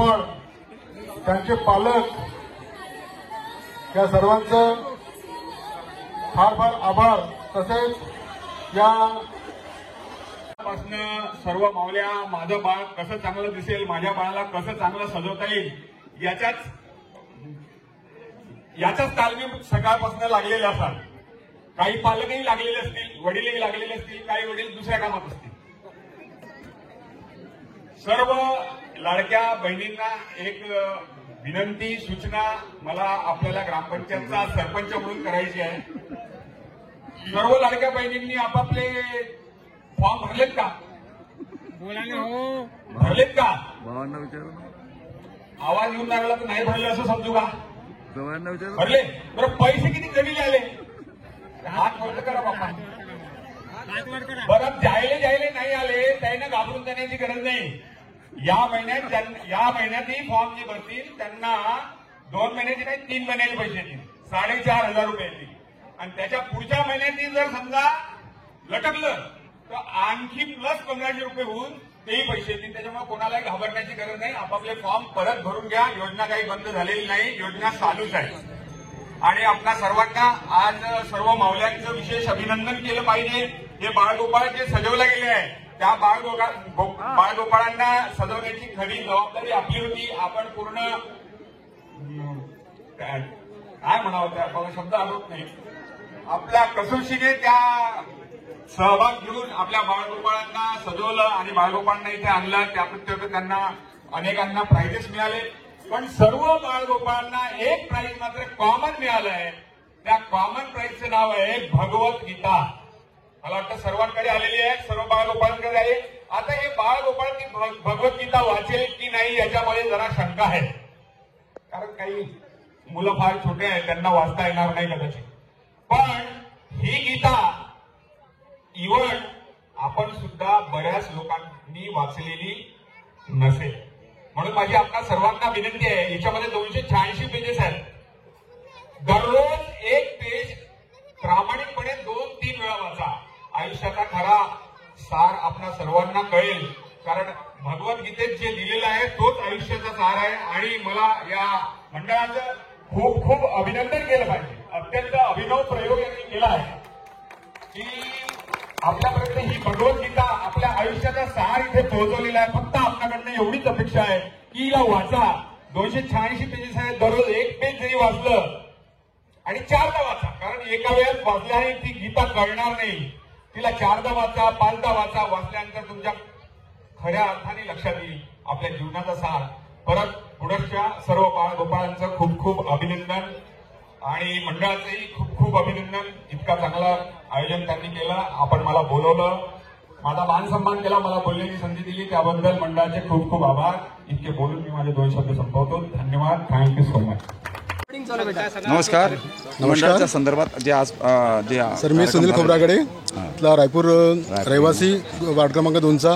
बांधवळ, त्यांचे पालक, या सर्वांचं फार फार आभार. तसेच या सर्व मावल्या, माझं बाळ कसं चांगलं दिसेल, माझ्या बाळाला कसं चांगलं सजवता येईल याचाच तालमी सकाळपासून लागलेले असतात. काही पालकही लागलेले असतील, वडीलही लागलेले असतील, काही वडील दुसऱ्या कामात असतील. सर्व लाडक्या बहिणींना एक विनंती, सूचना मला आपल्याला ग्रामपंचायतचा सरपंच म्हणून करायची आहे. सर्व लाडक्या बहिणींनी आपापले फॉर्म भरलेत का? भरलेत का? आवाज येऊन लागला तर नाही भरले असं समजू का? भरले. बरं, पैसे किती जमीन आले? हात वर करा बाबा. बरं, जायले नाही आले त्यांना घाबरून जाण्याची गरज नाही. या महिन्यातही फॉर्म जे भरतील त्यांना 2 महिन्याचे नाही 3 महिन्याचे पैसे येतील, 4,500 रुपये येतील. आणि त्याच्या पुढच्या महिन्यातही जर समजा लटकलं तर आणखी प्लस 1,500 रुपये होऊन तेही पैसे येतील. त्याच्यामुळे कोणालाही घाबरण्याची गरज नाही. आपापले फॉर्म परत भरून घ्या. योजना काही बंद झालेली नाही, योजना चालूच आहे. आणि आपल्या सर्वांना आज सर्व मावल्यांचं विशेष अभिनंदन केलं पाहिजे. हे बाळगोपाळ जे सजवले गेले आहे त्या बाळगोपाळांना सजवण्याची खरी जबाबदारी आपली होती. आपण पूर्ण काय म्हणावं त्या शब्द आलोच नाही, आपल्या कसोशीने त्या सहभाग घेऊन आपल्या बाळगोपाळांना सजवलं आणि बाळगोपाळांना इथे आणलं. त्याप्रत्येक त्यांना अनेकांना प्राइजेस मिळाले. पण सर्व बाळगोपाळांना एक प्राइज मात्र कॉमन मिळालं आहे. त्या कॉमन प्राइजचं नाव आहे भगवद्गीता. मला वाटतं सर्वांकडे आलेली आहे, सर्व बाळगोपाळांकडे आले. आता हे बाळगोपाळ ती भगवद्गीता वाचेल की नाही याच्यामध्ये जरा शंका आहे. कारण काही मुलं फार छोटे आहेत, त्यांना वाचता येणार नाही कदाचित. पण ही गीता इव्हन आपण सुद्धा बऱ्याच लोकांनी वाचलेली नसेल. म्हणून माझी आपल्या सर्वांना विनंती आहे, याच्यामध्ये 286 पेजेस आहेत. दररोज एक पेज प्रामाणिकपणे 2-3 वेळा वाचा. आयुष्याचा खरा सार आपल्या सर्वांना कळेल. कारण भगवद्गीतेत जे दिलेलं आहे तोच आयुष्याचा सार आहे. आणि मला या मंडळाचं खूप खूप अभिनंदन केलं पाहिजे. अत्यंत अभिनव प्रयोग यांनी केला आहे की आपल्यापर्यंत ही भगवद्गीता आपल्या आयुष्याचा सार इथे पोहोचवलेला आहे. फक्त आपल्याकडनं एवढीच अपेक्षा आहे की हिला वाचा. 286 पेजेस आहेत. दररोज एक पेज जरी वाचलं आणि 4दा वाचा, कारण एका वेळेस वाचल्याने ती गीता कळणार नाही. तिला 4दा वाचा, 5दा वाचा. वाचल्यानंतर तुमच्या खऱ्या अर्थाने लक्षात येईल आपल्या जीवनाचा सार. परत पुढच्या सर्व बाळगोपाळांचं खूप खूप अभिनंदन आणि मंडळाचंही खूप खूप अभिनंदन. इतका चांगला आयोजन त्यांनी केलं. आपण मला बोलवलं, माझा मान सन्मान केला, मला बोलण्याची संधी दिली, त्याबद्दल मंडळाचे खूप खूप आभार. इतके बोलून मी माझे 2 शब्द संपवतो. धन्यवाद. Thank you so much. नमस्कार. मंडळाच्या संदर्भात जे आज सर, मी सुनील खोब्रागडे, इथला रायपूर रहिवासी, वार्ड क्रमांक 2चा.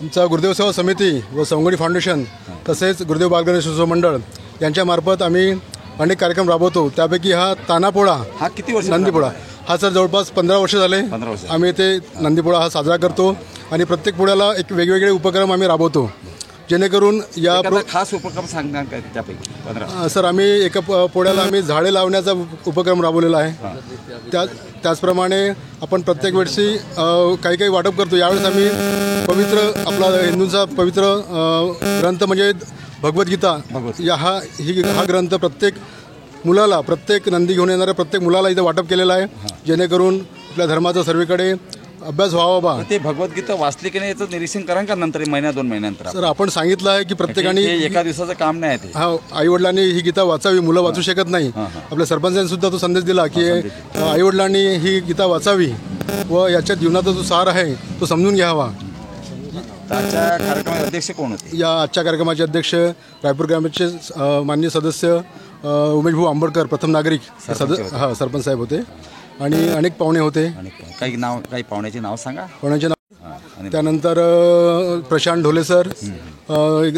आमचा गुरुदेव सेवा समिती व सवंगडी फाउंडेशन तसेच गुरुदेव बालगणेश उत्सव मंडळ यांच्यामार्फत आम्ही अनेक कार्यक्रम राबवतो. त्यापैकी हा तानापोळा, हा किती वर्ष? नंदीपोळा हा सर जवळपास 15 वर्ष झाले. 15 वर्ष आम्ही इथे नंदीपोळा हा साजरा करतो. आणि प्रत्येक पोळ्याला एक वेगवेगळे उपक्रम आम्ही राबवतो, जेणेकरून या खास उपक्रम सांगणार काय त्यापैकी? 15 सर, आम्ही एका पोळ्याला आम्ही झाडे लावण्याचा उपक्रम राबवलेला आहे. त्याचप्रमाणे आपण प्रत्येक वर्षी काही काही वाटप करतो. यावेळेस आम्ही पवित्र आपला हिंदूंचा पवित्र ग्रंथ म्हणजे भगवद्गीता हा ग्रंथ प्रत्येक मुलाला, प्रत्येक नंदी घेऊन येणाऱ्या प्रत्येक मुलाला इथं वाटप केलेलं आहे, जेणेकरून आपल्या धर्माचा सर्वीकडे अभ्यास व्हावा बा. ते भगवद्गीता वाचली की नाही याचं निरीक्षण करा का नंतर महिना 2 महिन्यानंतर? सर, आपण सांगितलं आहे की प्रत्येकाने एका दिवसाचं काम नाही आहे. हा, आईवडिलांनी ही गीता वाचावी. मुलं वाचू शकत नाही. आपल्या सरपंचांनी सुद्धा तो संदेश दिला की आईवडिलांनी ही गीता वाचावी व याच्या जीवनाचा जो सार आहे तो समजून घ्यावा. आजच्या कार्यक्रमाचे अध्यक्ष कोण होते? या आजच्या कार्यक्रमाचे अध्यक्ष रायपूर ग्रामीणचे माननीय सदस्य उमेश भाऊ आंबेडकर, प्रथम नागरिक सरपंच साहेब होते. आणि अनेक पाहुणे होते. काही पाहुण्याचे नाव सांगा. पाहुण्याचे नाव त्यानंतर प्रशांत ढोले सर,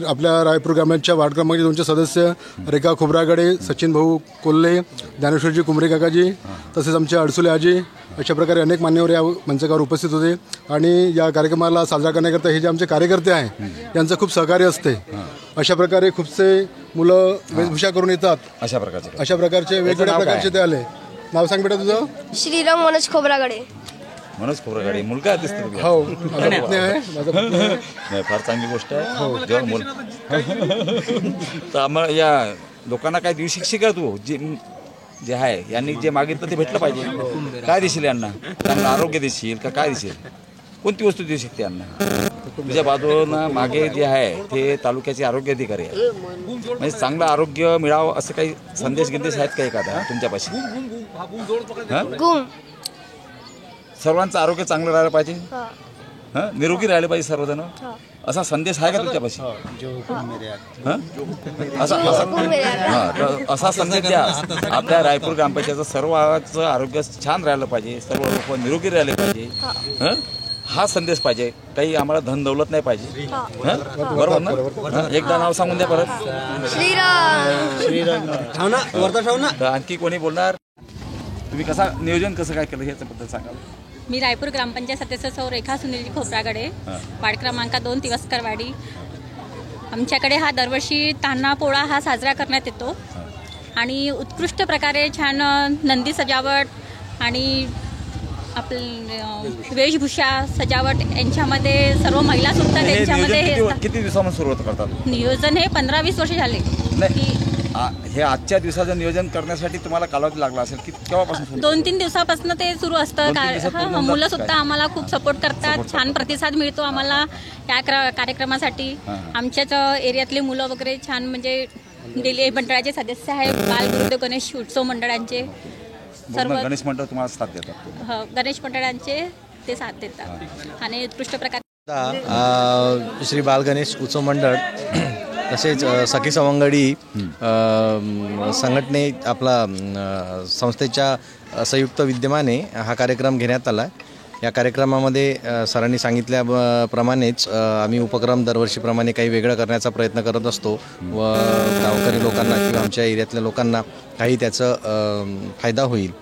आपल्या रायपूर ग्रामीणच्या वार्ड क्रमांक 2चे सदस्य रेखा खोब्रागडे, सचिन भाऊ कोल्हे, ज्ञानेश्वरजी कुमरे काकाजी, तसेच आमचे अडसुले आजी, अशा प्रकारे अनेक मान्यवर या मंचावर उपस्थित होते. आणि या कार्यक्रमाला साजरा करण्याकरता हे जे आमचे कार्यकर्ते आहे यांचं खूप सहकार्य असते. अशा प्रकारे खूपसे मुलं वेशभूषा करून येतात. अशा प्रकारचे वेगवेगळ्या प्रकारचे ते आले. नाव सांग बेटा तुझं? श्रीराम मनोज खोब्रागडे. मनोज खोब्रागडे मुलगा दिसतो तुला? हो, माझा पत्नी आहे. नाही, फार चांगली गोष्ट आहे. जेव्हा तर आम्हाला या लोकांना काय देऊ शकशील का तू? जे आहे यांनी जे मागितलं ते भेटलं पाहिजे. काय देशील यांना? त्यांना आरोग्य देशील का काय देशील? कोणती वस्तू देऊ शकते यांना? तुझ्या बाजूनं मागे जे आहे ते तालुक्याचे आरोग्य अधिकारी आहे. म्हणजे चांगलं आरोग्य मिळावं असं काही संदेश आहेत का एखादा तुमच्यापाशी? सर्वांचं आरोग्य चांगलं राहिलं पाहिजे, निरोगी राहिले पाहिजे सर्वजण, असा संदेश आहे का तुमच्यापाशी? असा संदेश द्या. आपल्या रायपूर ग्रामपंचायतचं सर्वांचं आरोग्य छान राहिलं पाहिजे, सर्व लोक निरोगी राहिले पाहिजे, हा संदेश पाहिजे. काही आम्हाला धन दौलत नाही पाहिजे. बरोबर ना? एकदा नाव सांगून द्या परत. श्रीराम. तर आणखी कोणी बोलणार? तुम्ही नियोजन कसं काय केलं याच्याबद्दल सांगा. मी रायपूर ग्रामपंचायत सदस्य सौ रेखा सुनील खोब्रागडे, वार्ड क्रमांक 2 तिवस्करवाडी. आमच्याकडे हा दरवर्षी तान्हा पोळा हा साजरा करण्यात येतो आणि उत्कृष्ट प्रकारे छान नंदी सजावट आणि आपली वेशभूषा सजावट यांच्यामध्ये सर्व महिला सुद्धा त्यांच्यामध्ये किती दिवसांपासून सुरुवात करतात? नियोजन हे 15-20 वर्ष झाले. हे आजच्या दिवसाचं नियोजन करण्यासाठी तुम्हाला कालावधी लागला असेल की केव्हापासून? 2-3 दिवसापासून ते सुरू असतं. मुलं सुद्धा आम्हाला खूप सपोर्ट करतात. छान प्रतिसाद मिळतो आम्हाला या कार्यक्रमासाठी. आमच्याच एरियातले मुलं वगैरे छान म्हणजे डेली मंडळाचे सदस्य आहेत. बालगुरुदेव गणेश उत्सव मंडळांचे सर्व गणेश मंडळ तुम्हाला साथ देतात. गणेश मंडळांचे ते साथ देतात आणि उत्कृष्ट प्रकारे श्री बाल गणेश उत्सव मंडळ तसेच सखी सवंगडी संघटने आपला संस्थेच्या संयुक्त विद्यमाने हा कार्यक्रम घेण्यात आला. या कार्यक्रमामध्ये सरांनी सांगितल्याप्रमाणेच आम्ही उपक्रम दरवर्षीप्रमाणे काही वेगळं करण्याचा प्रयत्न करत असतो व गावकरी लोकांना किंवा आमच्या एरियातल्या लोकांना काही त्याचं फायदा होईल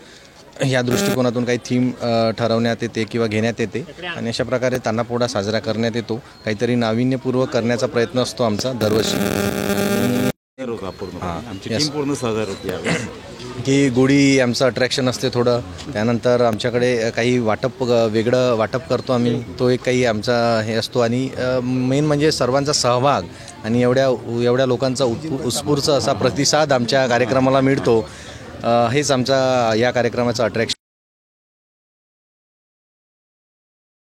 या दृष्टिकोनातून काही थीम ठरवण्यात येते किंवा घेण्यात येते आणि अशा प्रकारे तान्हापोळा साजरा करण्यात येतो. काहीतरी नाविन्यपूर्वक करण्याचा प्रयत्न असतो आमचा दरवर्षी. की गुढी आमचं अट्रॅक्शन असते थोडं. त्यानंतर आमच्याकडे काही वेगळं वाटप करतो आम्ही, तो एक काही आमचा हे असतो. आणि मेन म्हणजे सर्वांचा सहभाग आणि एवढ्या लोकांचा उत्स्फूर्त असा प्रतिसाद आमच्या कार्यक्रमाला मिळतो. हेच आमचा या कार्यक्रमाचं अट्रॅक्शन